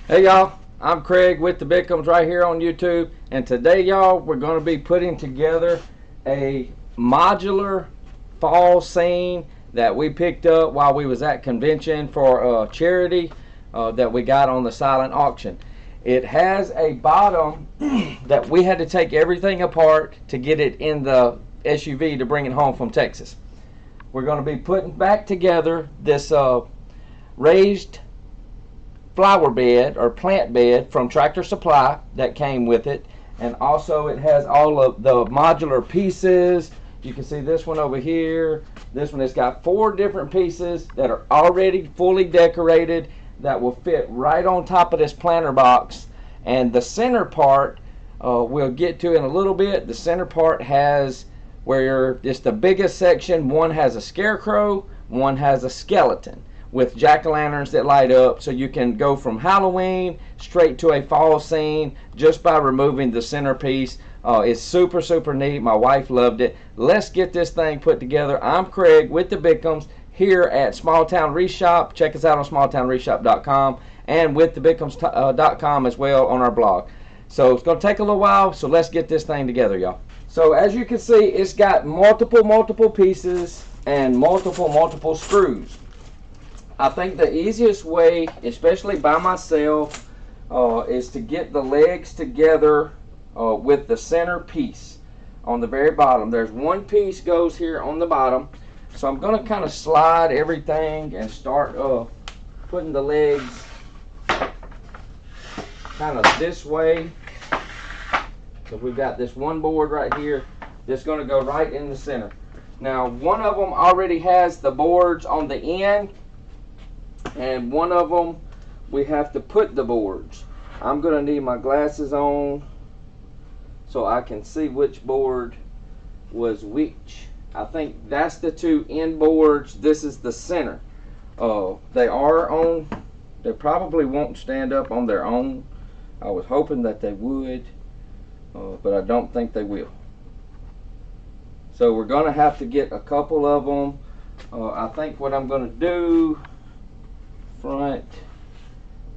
Hey y'all, I'm Craig with the Bickhams right here on YouTube, and today y'all we're going to be putting together a modular fall scene that we picked up while we was at convention for a charity that we got on the silent auction. It has a bottom that we had to take everything apart to get it in the SUV to bring it home from Texas. We're going to be putting back together this raised flower bed or plant bed from Tractor Supply that came with it, and also it has all of the modular pieces. You can see this one over here. This one has got 4 different pieces that are already fully decorated that will fit right on top of this planter box. And the center part we'll get to in a little bit. The center part has where it's the biggest section. One has a scarecrow, one has a skeleton with jack-o'-lanterns that light up, so you can go from Halloween straight to a fall scene just by removing the centerpiece. It's super neat. My wife loved it. Let's get this thing put together. I'm Craig with the Bickhams here at Small Town Wreath Shop. Check us out on smalltownwreathshop.com and with thebickhams.com as well on our blog. So it's going to take a little while, so let's get this thing together, y'all. So as you can see, it's got multiple pieces and multiple screws. I think the easiest way, especially by myself, is to get the legs together with the center piece on the very bottom. There's one piece goes here on the bottom, so I'm going to kind of slide everything and start putting the legs kind of this way. So we've got this one board right here that's going to go right in the center. Now one of them already has the boards on the end, and one of them we have to put the boards. I'm going to need my glasses on so I can see which board was which. I think that's the 2 end boards. This is the center. They probably won't stand up on their own. I was hoping that they would, but I don't think they will. So we're going to have to get a couple of them. I think what I'm going to do, front,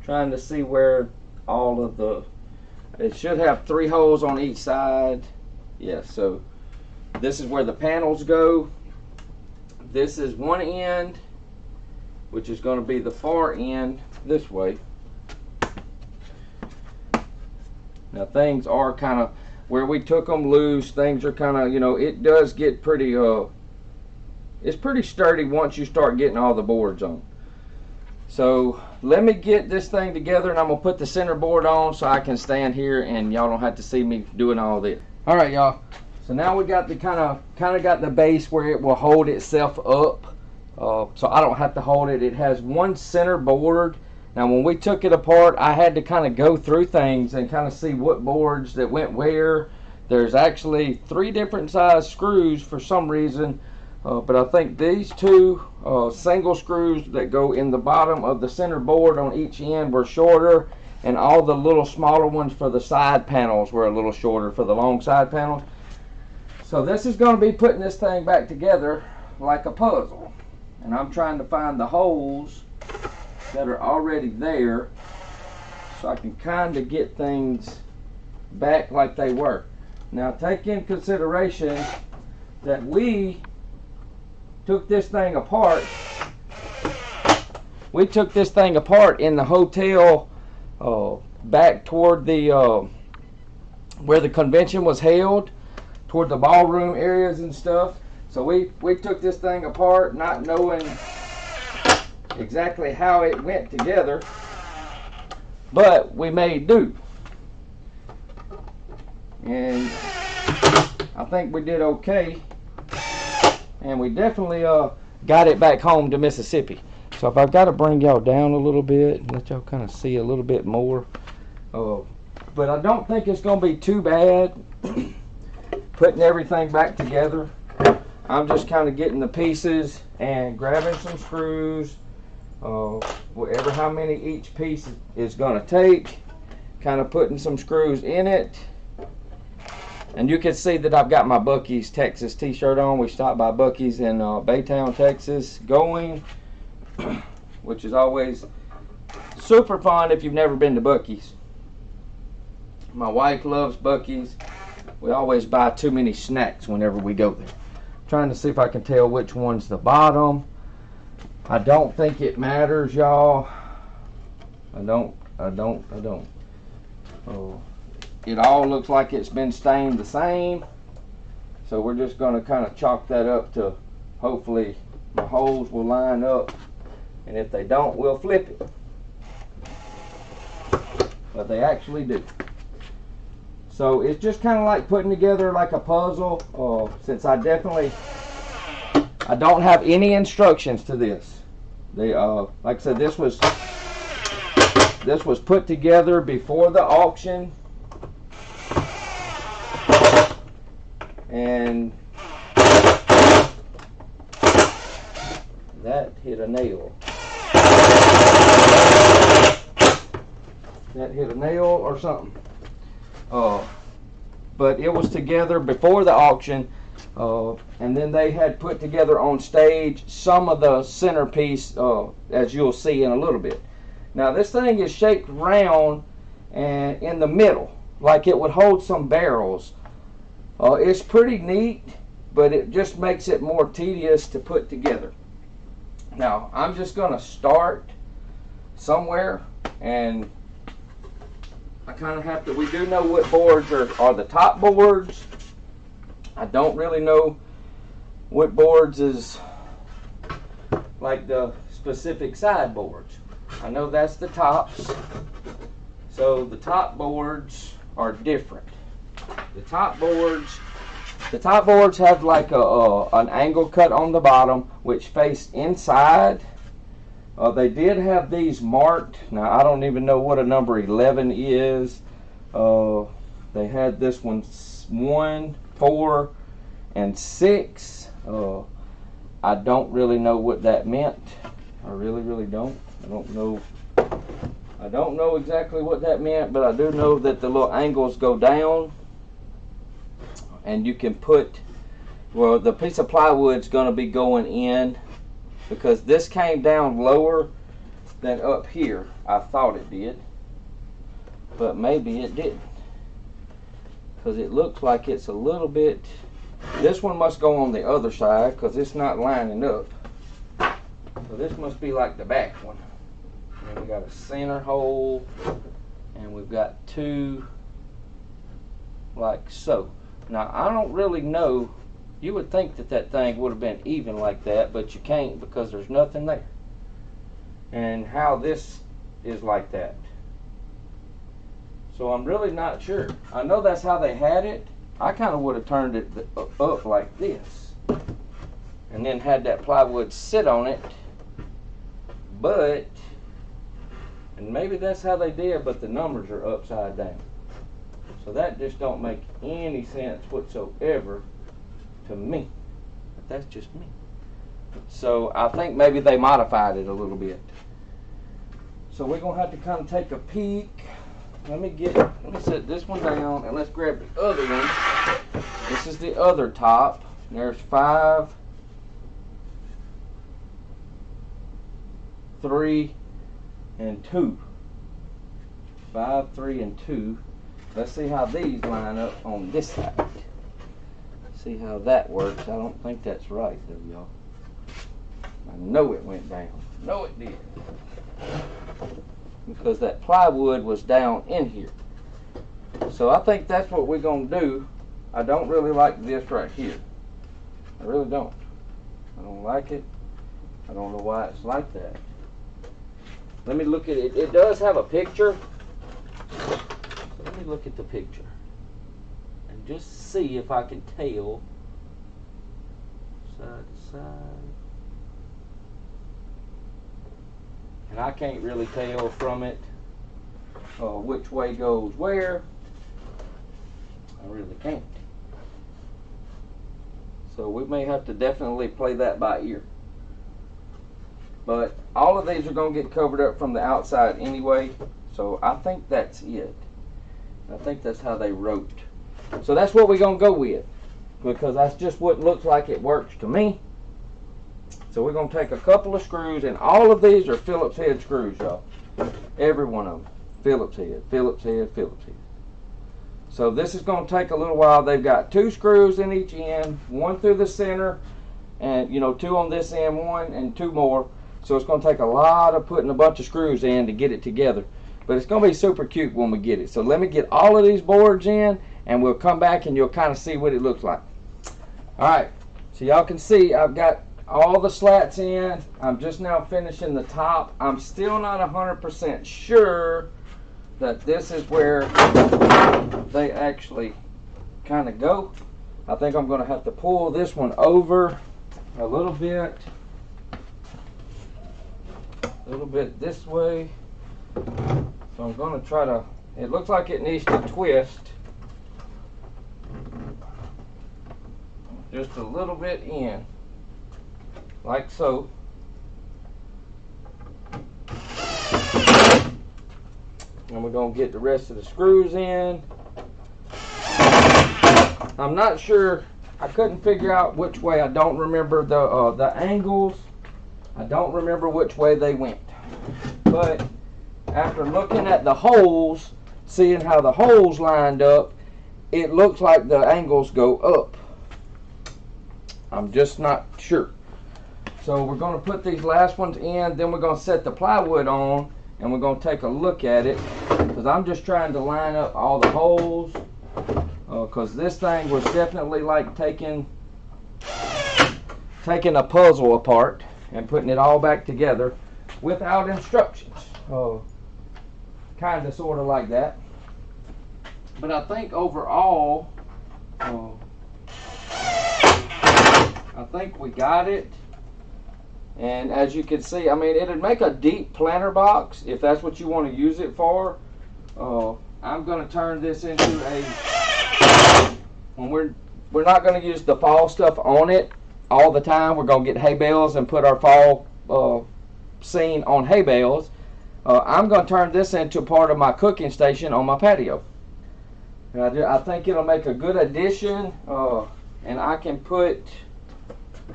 trying to see where all of the, it should have 3 holes on each side. Yeah, so this is where the panels go. This is one end, which is going to be the far end this way. Now things are kind of, where we took them loose, things are kind of, you know, it does get pretty, it's pretty sturdy once you start getting all the boards on. So let me get this thing together, and I'm going to put the center board on so I can stand here and y'all don't have to see me doing all this. Alright y'all, so now we got the kind of got the base where it will hold itself up, so I don't have to hold it. It has one center board. Now when we took it apart, I had to kind of go through things and kind of see what boards that went where. There's actually 3 different size screws for some reason. But I think these 2 single screws that go in the bottom of the center board on each end were shorter, and all the little smaller ones for the side panels were a little shorter for the long side panels. So this is going to be putting this thing back together like a puzzle, and I'm trying to find the holes that are already there so I can kind of get things back like they were. Now take in consideration that we took this thing apart. We took this thing apart in the hotel back toward the where the convention was held, toward the ballroom areas and stuff. So we took this thing apart not knowing exactly how it went together, but we made do, and I think we did okay. And we definitely got it back home to Mississippi. So if I've got to bring y'all down a little bit and let y'all kind of see a little bit more. But I don't think it's going to be too bad putting everything back together. I'm just kind of getting the pieces and grabbing some screws, whatever how many each piece is going to take, kind of putting some screws in it. And you can see that I've got my Buc-ee's Texas t-shirt on. We stopped by Buc-ee's in Baytown, Texas, going, which is always super fun if you've never been to Buc-ee's. My wife loves Buc-ee's. We always buy too many snacks whenever we go there. I'm trying to see if I can tell which one's the bottom. I don't think it matters, y'all. I don't. Oh, it all looks like it's been stained the same. So we're just going to kind of chalk that up to, hopefully the holes will line up. And if they don't, we'll flip it. But they actually do. So it's just kind of like putting together like a puzzle. Since I don't have any instructions to this. Like I said, this was put together before the auction, and that hit a nail. That hit a nail or something. But it was together before the auction, and then they had put together on stage some of the centerpiece, as you'll see in a little bit. Now this thing is shaped round and in the middle, like it would hold some barrels. It's pretty neat, but it just makes it more tedious to put together. Now I'm just going to start somewhere, and I kind of have to, we do know what boards are the top boards. I don't really know what boards is like the specific side boards. I know that's the tops. So the top boards are different. The top boards have like an angle cut on the bottom which face inside. They did have these marked. Now I don't even know what a number 11 is. They had this one 1, 4, and 6. I don't really know what that meant. I really don't. I don't know exactly what that meant, but I do know that the little angles go down, and you can put, well, the piece of plywood's going to be going in, because this came down lower than up here. I thought it did, but maybe it didn't, because it looks like it's a little bit. This one must go on the other side because it's not lining up. So this must be like the back one. And we got a center hole, and we've got 2 like so. Now I don't really know. You would think that that thing would have been even like that, but you can't because there's nothing there. And how this is like that. So I'm really not sure. I know that's how they had it. I kind of would have turned it up like this, and then had that plywood sit on it. But, and maybe that's how they did, but the numbers are upside down. So that just don't make any sense whatsoever to me. But that's just me. So I think maybe they modified it a little bit. So we're gonna have to kind of take a peek. Let me set this one down, and let's grab the other one. This is the other top. There's 5, 3, and 2. 5, 3, and 2. Let's see how these line up on this side. See how that works. I don't think that's right though, y'all. I know it went down. No, it did. Because that plywood was down in here. So I think that's what we're going to do. I don't really like this right here. I really don't. I don't like it. I don't know why it's like that. Let me look at it. It does have a picture. So let me look at the picture and just see if I can tell side to side. And I can't really tell from it which way goes where. I really can't. So we may have to definitely play that by ear. But all of these are going to get covered up from the outside anyway. So I think that's it. I think that's how they wrote. So that's what we're going to go with, because that's just what looks like it works to me. So we're going to take a couple of screws, and all of these are Phillips head screws, y'all. Every one of them. Phillips head, Phillips head, Phillips head. So this is going to take a little while. They've got 2 screws in each end, 1 through the center, and 2 on this end, 1 and 2 more. So it's going to take a lot of putting a bunch of screws in to get it together. But it's going to be super cute when we get it. So let me get all of these boards in, and we'll come back and you'll kind of see what it looks like. Alright, so y'all can see I've got all the slats in. I'm just now finishing the top. I'm still not 100% sure that this is where they actually kind of go. I think I'm going to have to pull this one over a little bit this way. So I'm going to try to, it looks like it needs to twist just a little bit in, like so. And we're going to get the rest of the screws in. I'm not sure, I couldn't figure out which way. I don't remember the angles. I don't remember which way they went. But after looking at the holes, seeing how the holes lined up, it looks like the angles go up. I'm just not sure. So we're going to put these last ones in, then we're going to set the plywood on, and we're going to take a look at it, because I'm just trying to line up all the holes, because this thing was definitely like taking a puzzle apart and putting it all back together without instructions. Kind of sort of like that. But I think overall, I think we got it. And as you can see, I mean, it'd make a deep planter box if that's what you want to use it for. I'm going to turn this into a, when we're not going to use the fall stuff on it all the time. We're going to get hay bales and put our fall scene on hay bales. I'm going to turn this into part of my cooking station on my patio. And I think it'll make a good addition, and I can put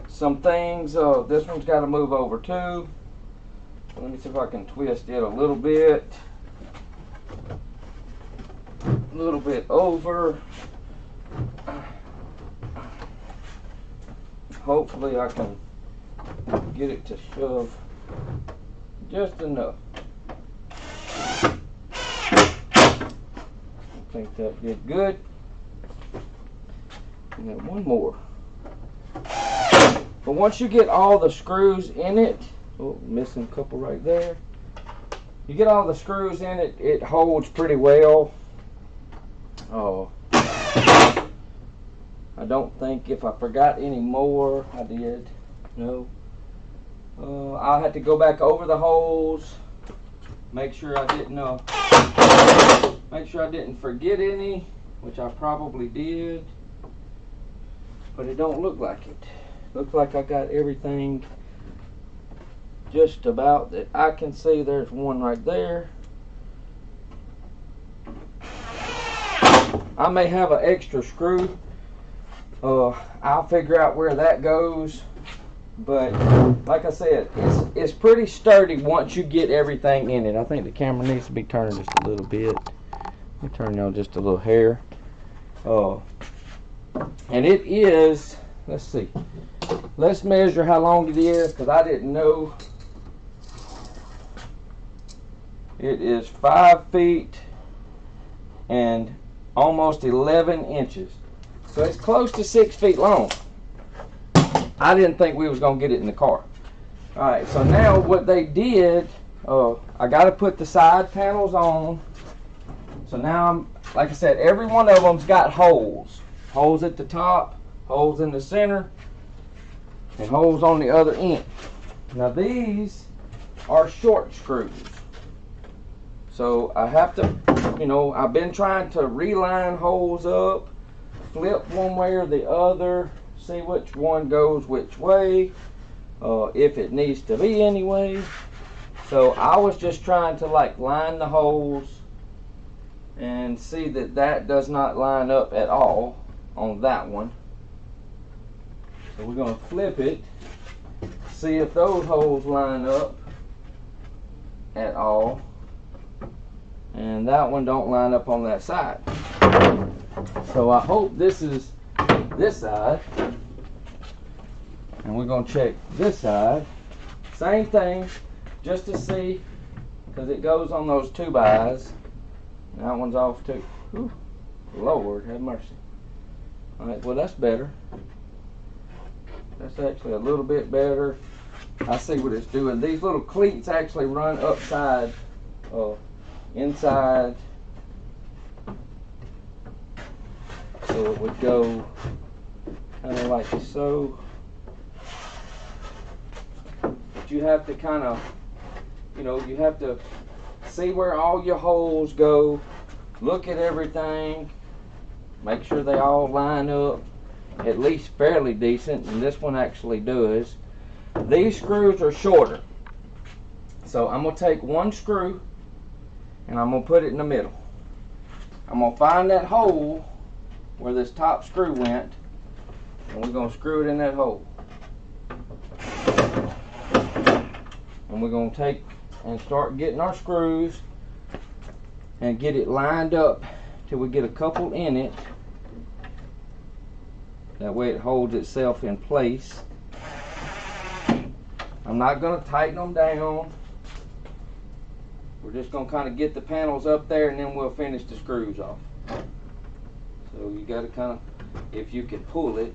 some things. This one's got to move over too. Let me see if I can twist it a little bit over. Hopefully I can get it to shove just enough. I think that did good. And then one more. But once you get all the screws in it, oh, missing a couple right there. You get all the screws in it, it holds pretty well. I don't think if I forgot any more, I did. No. I'll have to go back over the holes, make sure I didn't forget any, which I probably did, but it don't look like it. Looks like I got everything just about that I can see. There's one right there. I may have an extra screw. I'll figure out where that goes. But like I said, it's pretty sturdy once you get everything in it. I think the camera needs to be turning just a little bit. Let me turn on just a little hair. And it is, let's see. Let's measure how long it is, because I didn't know. It is 5 feet and almost 11 inches. So it's close to 6 feet long. I didn't think we was going to get it in the car. Alright, so now what they did, I got to put the side panels on. So now, like I said, every one of them's got holes. Holes at the top, holes in the center, and holes on the other end. Now these are short screws. So I have to, I've been trying to reline holes up, flip one way or the other, see which one goes which way, if it needs to be anyway. So I was just trying to line the holes and see that does not line up at all on that one. So we're going to flip it, see if those holes line up at all. and that one don't line up on that side. So I hope this is this side, and we're going to check this side. Same thing, just to see, because it goes on those 2x. That one's off too. Whew. Lord have mercy. Alright, well that's better. That's actually a little bit better. I see what it's doing. These little cleats actually run upside, inside. So it would go kind of like so. But you have to kind of, you know, you have to see where all your holes go. Look at everything. Make sure they all line up at least fairly decent, and this one actually does. These screws are shorter, so I'm going to take one screw and I'm going to put it in the middle. I'm going to find that hole where this top screw went, and we're going to screw it in that hole. And we're going to take and start getting our screws and get it lined up till we get a couple in it. That way it holds itself in place. I'm not going to tighten them down. We're just going to kind of get the panels up there, and then we'll finish the screws off. So you got to kind of, if you can pull it,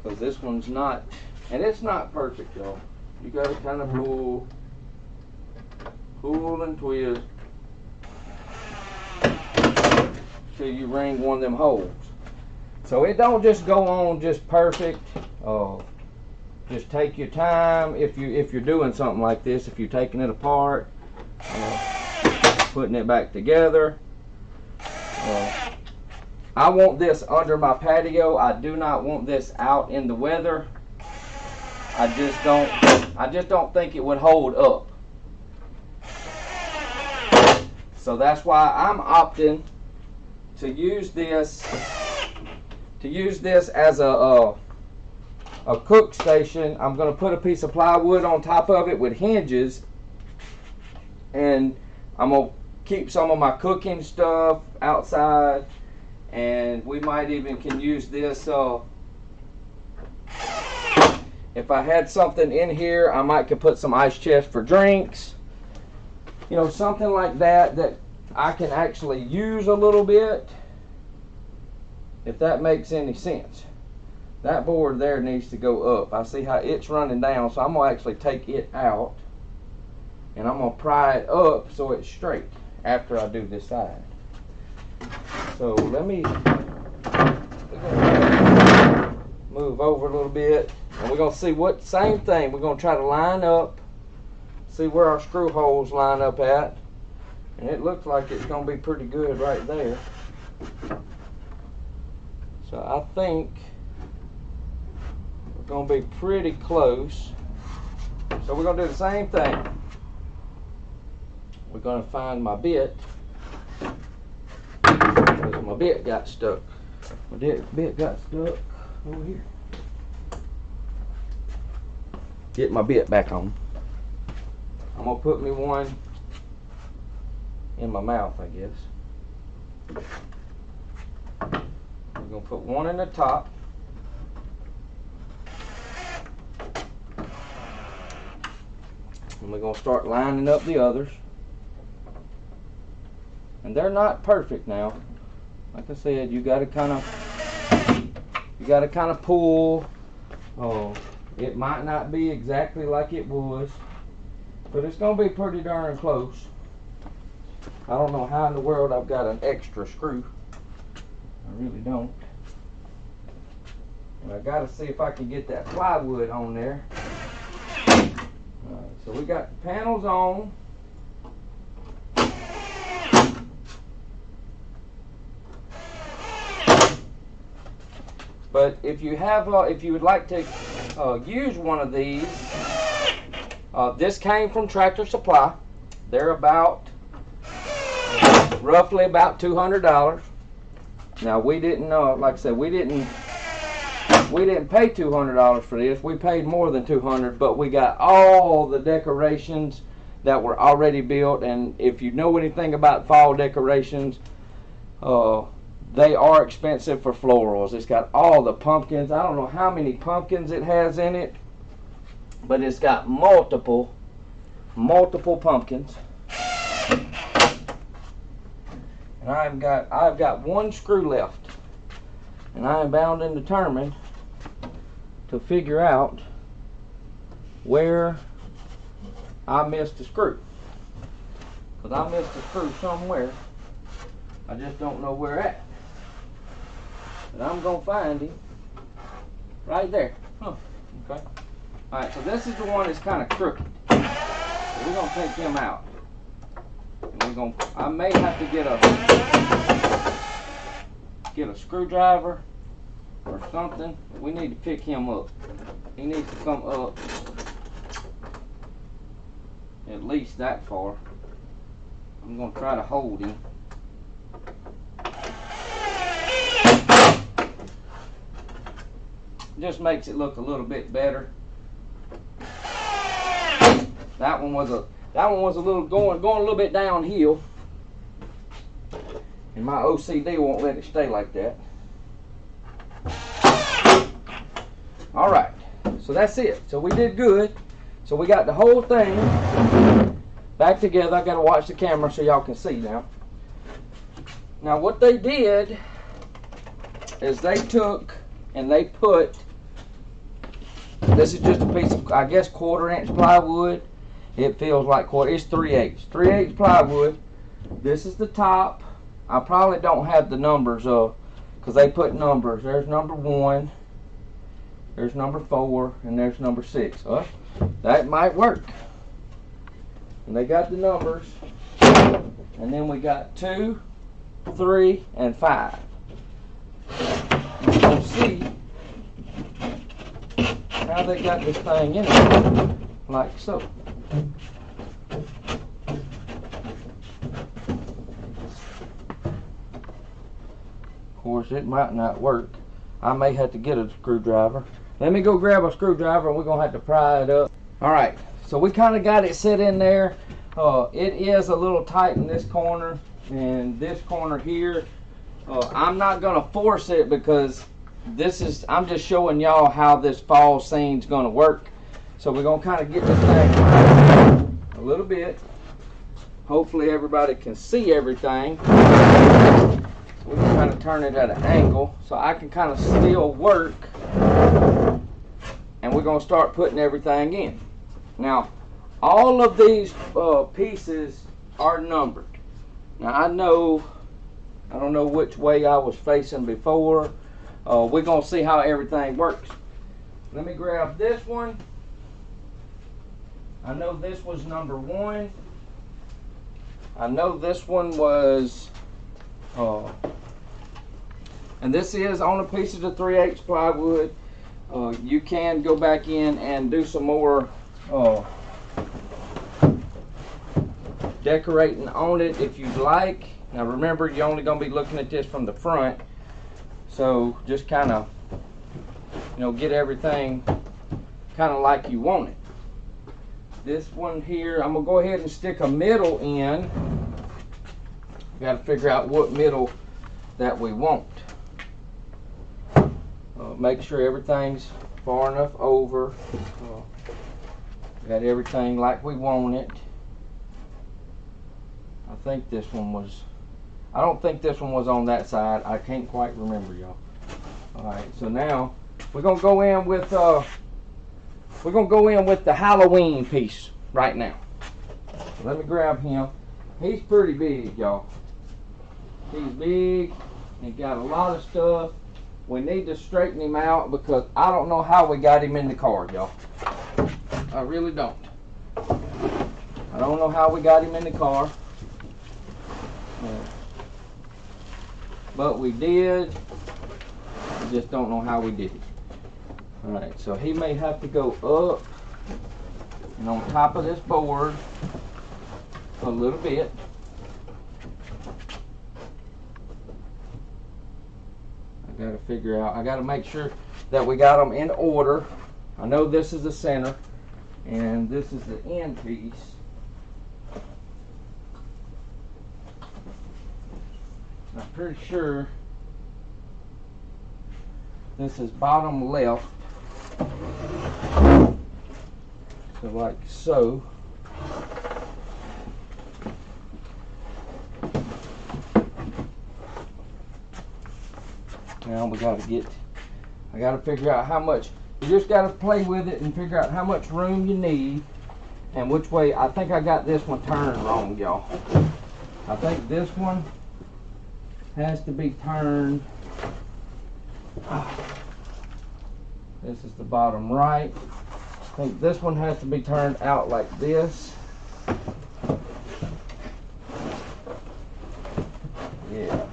because this one's not, and it's not perfect, y'all. You got to kind of pull and twist till you ring one of them holes. So it don't just go on just perfect. Just take your time if you're doing something like this. If you're taking it apart, putting it back together. I want this under my patio. I do not want this out in the weather. I just don't think it would hold up. So that's why I'm opting to use this as a cook station. I'm going to put a piece of plywood on top of it with hinges, and I'm going to keep some of my cooking stuff outside, and we might even can use this if I had something in here, I might could put some ice chest for drinks, you know, something like that that I can actually use a little bit, if that makes any sense. That board there needs to go up. I see how it's running down, so I'm going to actually take it out, and I'm going to pry it up so it's straight after I do this side. So let me move over a little bit, and we're going to see what, same thing, we're going to try to line up, see where our screw holes line up at, and it looks like it's going to be pretty good right there. So I think we're going to be pretty close. So we're going to do the same thing. We're going to find my bit, because my bit got stuck. My bit got stuck over here. Get my bit back on. I'm going to put me one in my mouth, I guess. We're going to put one in the top. And we're going to start lining up the others. And they're not perfect now. Like I said, you got to kind of pull. Oh, it might not be exactly like it was, but it's going to be pretty darn close. I don't know how in the world I've got an extra screw. I really don't. And I got to see if I can get that plywood on there. Alright, so we got the panels on. But if you have, if you would like to use one of these, this came from Tractor Supply. They're about roughly about $200. Now we didn't know, like I said, we didn't pay $200 for this. We paid more than $200, but we got all the decorations that were already built. And if you know anything about fall decorations, they are expensive for florals. It's got all the pumpkins. I don't know how many pumpkins it has in it, but it's got multiple pumpkins. And I've got one screw left, and I am bound and determined to figure out where I missed a screw, because I missed a screw somewhere. I just don't know where at. But I'm gonna find him right there. Huh. Okay. All right. So this is the one that's kind of crooked. So we're gonna take him out. And I may have to get a screwdriver or something. We need to pick him up. He needs to come up at least that far. I'm gonna try to hold him. Just makes it look a little bit better. That one was a little going a little bit downhill, and my OCD won't let it stay like that. All right, so that's it. So we did good. So we got the whole thing back together. I got to watch the camera so y'all can see now. Now what they did is they took and they put, this is just a piece of, I guess, 1/4 inch plywood. It feels like it's 3/8 plywood. This is the top. I probably don't have the numbers because they put numbers. There's number 1, there's number 4, and there's number 6. That might work. And they got the numbers. And then we got 2, 3, and 5. You can see how they got this thing in it, like so. Of course, it might not work. I may have to get a screwdriver. Let me go grab a screwdriver and we're going to have to pry it up. Alright, so we kind of got it set in there. It is a little tight in this corner and this corner here. I'm not going to force it because I'm just showing y'all how this fall scene's going to work. So we're going to kind of get this thing a little bit. Hopefully everybody can see everything. We can kind of turn it at an angle so I can kind of still work. And we're going to start putting everything in. Now, all of these pieces are numbered. Now I don't know which way I was facing before. We're going to see how everything works. Let me grab this one. I know this was number 1. I know this one was, and this is on a piece of the 3/8 plywood. You can go back in and do some more decorating on it if you'd like. Now remember, you're only going to be looking at this from the front. So just kind of, get everything kind of like you want it. This one here, I'm going to go ahead and stick a middle in. Got to figure out what middle that we want. Make sure everything's far enough over. Got everything like we want it. I think this one was, I don't think this one was on that side. I can't quite remember, y'all. Alright, so now we're gonna go in with the Halloween piece right now. So let me grab him. He's pretty big, y'all. He's big. He got a lot of stuff. We need to straighten him out because I don't know how we got him in the car, y'all. I really don't. I don't know how we got him in the car. But we did. I just don't know how we did it. Alright, so he may have to go up and on top of this board a little bit. I gotta figure out, I gotta make sure that we got them in order. I know this is the center and this is the end piece. I'm pretty sure this is bottom left. So like so. Now we gotta I gotta figure out how much, you just gotta play with it and figure out how much room you need and which way. I think I got this one turned wrong, y'all. I think this one has to be turned. This is the bottom right. I think this one has to be turned out like this. Yeah.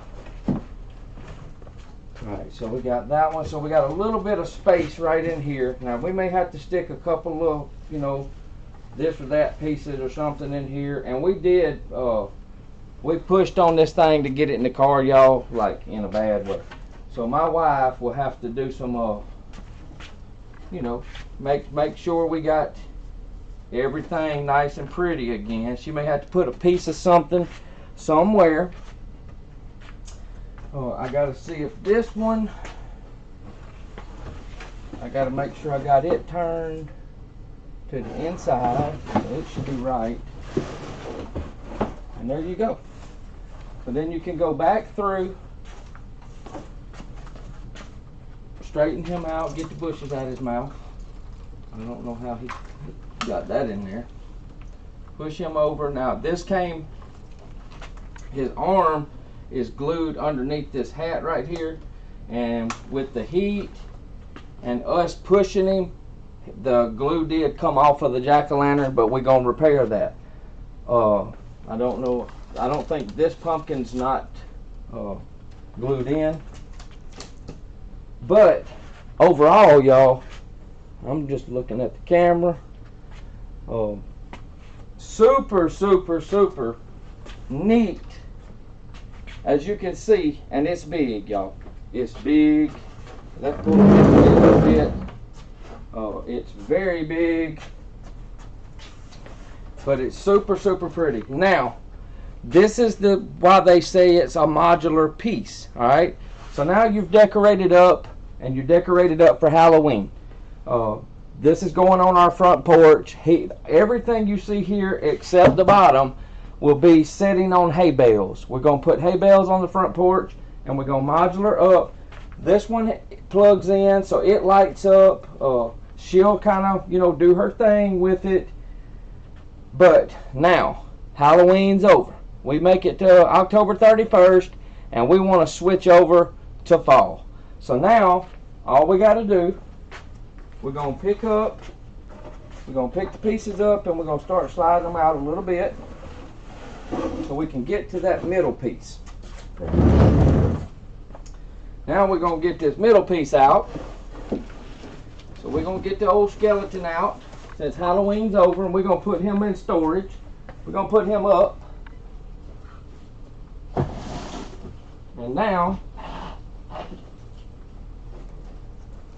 Alright, so we got that one. So we got a little bit of space right in here. Now we may have to stick a couple of, you know, this or that pieces or something in here. And we did, we pushed on this thing to get it in the car, y'all, like in a bad way. So my wife will have to do some, you know, make sure we got everything nice and pretty again. She may have to put a piece of something somewhere. Oh, I gotta see if this one, I gotta make sure I got it turned to the inside. So it should be right. And there you go. So then you can go back through, straighten him out, get the bushes out of his mouth. I don't know how he got that in there. Push him over. Now this came, his arm is glued underneath this hat right here, and with the heat and us pushing him, the glue did come off of the jack-o'-lantern, but we're gonna repair that. I don't know, I don't think this pumpkin's not glued in, but overall, y'all, I'm just looking at the camera. Super, super, super neat. As you can see, and it's big, y'all. It's big. Let's pull it a little bit. It's very big, but it's super, super pretty. Now, this is why they say it's a modular piece. All right. So now you've decorated up, and you decorated up for Halloween. This is going on our front porch. Everything you see here except the bottom will be sitting on hay bales. We're going to put hay bales on the front porch, and we're going to modular up. This one plugs in, so it lights up. She'll kind of, you know, do her thing with it. But now, Halloween's over. We make it to October 31st, and we want to switch over to fall. So now, all we got to do, we're going to pick the pieces up, and we're going to start sliding them out a little bit, so we can get to that middle piece. Now we're going to get this middle piece out. So we're going to get the old skeleton out since Halloween's over, and we're going to put him in storage. We're going to put him up. And now,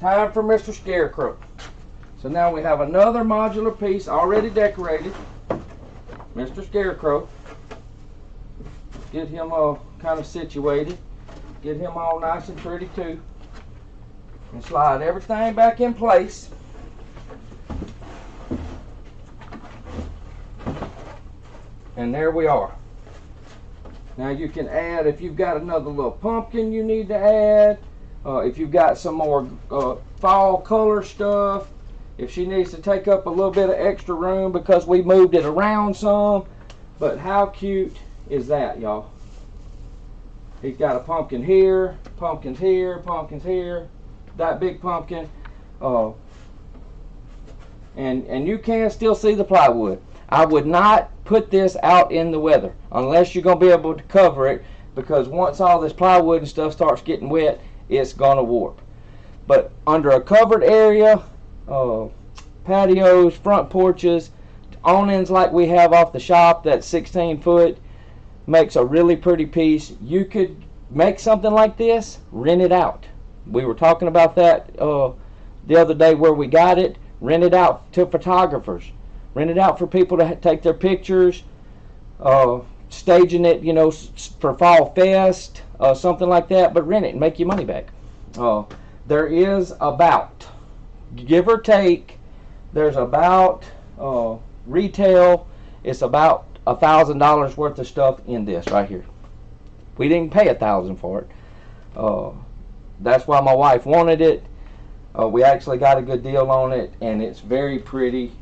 time for Mr. Scarecrow. So now we have another modular piece already decorated. Mr. Scarecrow. Get him kind of situated. Get him all nice and pretty too. And slide everything back in place. And there we are. Now you can add, if you've got another little pumpkin you need to add, if you've got some more fall color stuff, if she needs to take up a little bit of extra room because we moved it around some. But how cute is that, y'all? He's got a pumpkin here, pumpkins here, pumpkins here, that big pumpkin. And you can still see the plywood. I would not put this out in the weather unless you're going to be able to cover it, because once all this plywood and stuff starts getting wet, it's going to warp. But under a covered area, patios, front porches, awnings like we have off the shop, that's 16 foot, makes a really pretty piece. You could make something like this, rent it out. We were talking about that the other day where we got it. Rent it out to photographers. Rent it out for people to take their pictures. staging it, you know, for Fall Fest, something like that, but rent it and make your money back. There is about, give or take, there's about, retail, it's about $1,000 worth of stuff in this right here. We didn't pay $1,000 for it. That's why my wife wanted it. We actually got a good deal on it, and it's very pretty.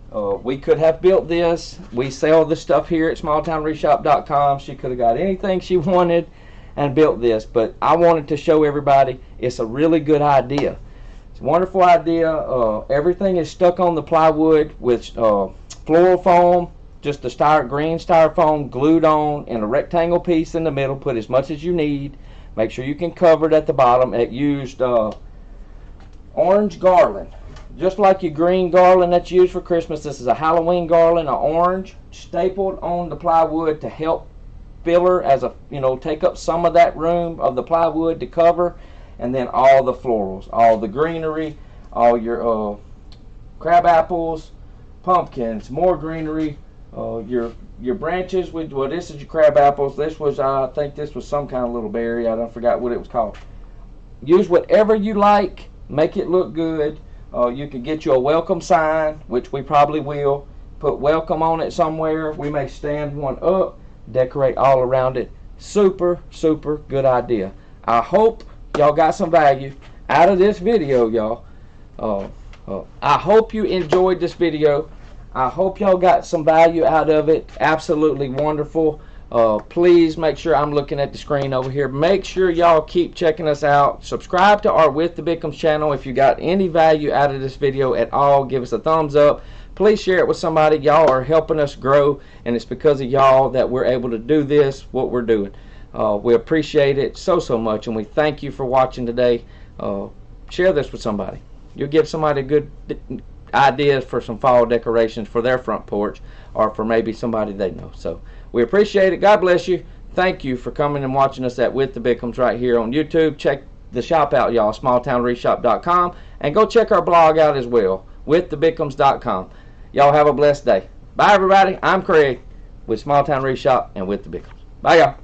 We could have built this. We sell the stuff here at smalltownwreathshop.com. She could have got anything she wanted and built this, but I wanted to show everybody it's a really good idea. It's a wonderful idea. Everything is stuck on the plywood with floral foam, just the green styrofoam glued on in a rectangle piece in the middle. Put as much as you need. Make sure you can cover it at the bottom. It used orange garland, just like your green garland that's used for Christmas. This is a Halloween garland, orange, stapled on the plywood to help filler, as a, you know, take up some of that room of the plywood to cover. And then all the florals, all the greenery, all your crab apples, pumpkins, more greenery, your branches with, well, this is your crab apples. This was, I think this was some kind of little berry. I don't forgot what it was called. Use whatever you like. Make it look good. You can get you a welcome sign, which we probably will. Put welcome on it somewhere. We may stand one up, decorate all around it. Super, super good idea. I hope y'all got some value out of this video, y'all. I hope you enjoyed this video. I hope y'all got some value out of it. Absolutely wonderful. Please make sure, I'm looking at the screen over here, make sure y'all keep checking us out. Subscribe to our With the Bickhams channel. If you got any value out of this video at all, give us a thumbs up. Please share it with somebody. Y'all are helping us grow, and it's because of y'all that we're able to do this, what we're doing. We appreciate it so much, and we thank you for watching today. Share this with somebody. You'll give somebody good ideas for some fall decorations for their front porch, or for maybe somebody they know. So we appreciate it. God bless you. Thank you for coming and watching us at With the Bickhams right here on YouTube. Check the shop out, y'all, smalltownwreathshop.com, and go check our blog out as well, withthebickhams.com. Y'all have a blessed day. Bye, everybody. I'm Craig with Small Town Wreath Shop and With the Bickhams. Bye, y'all.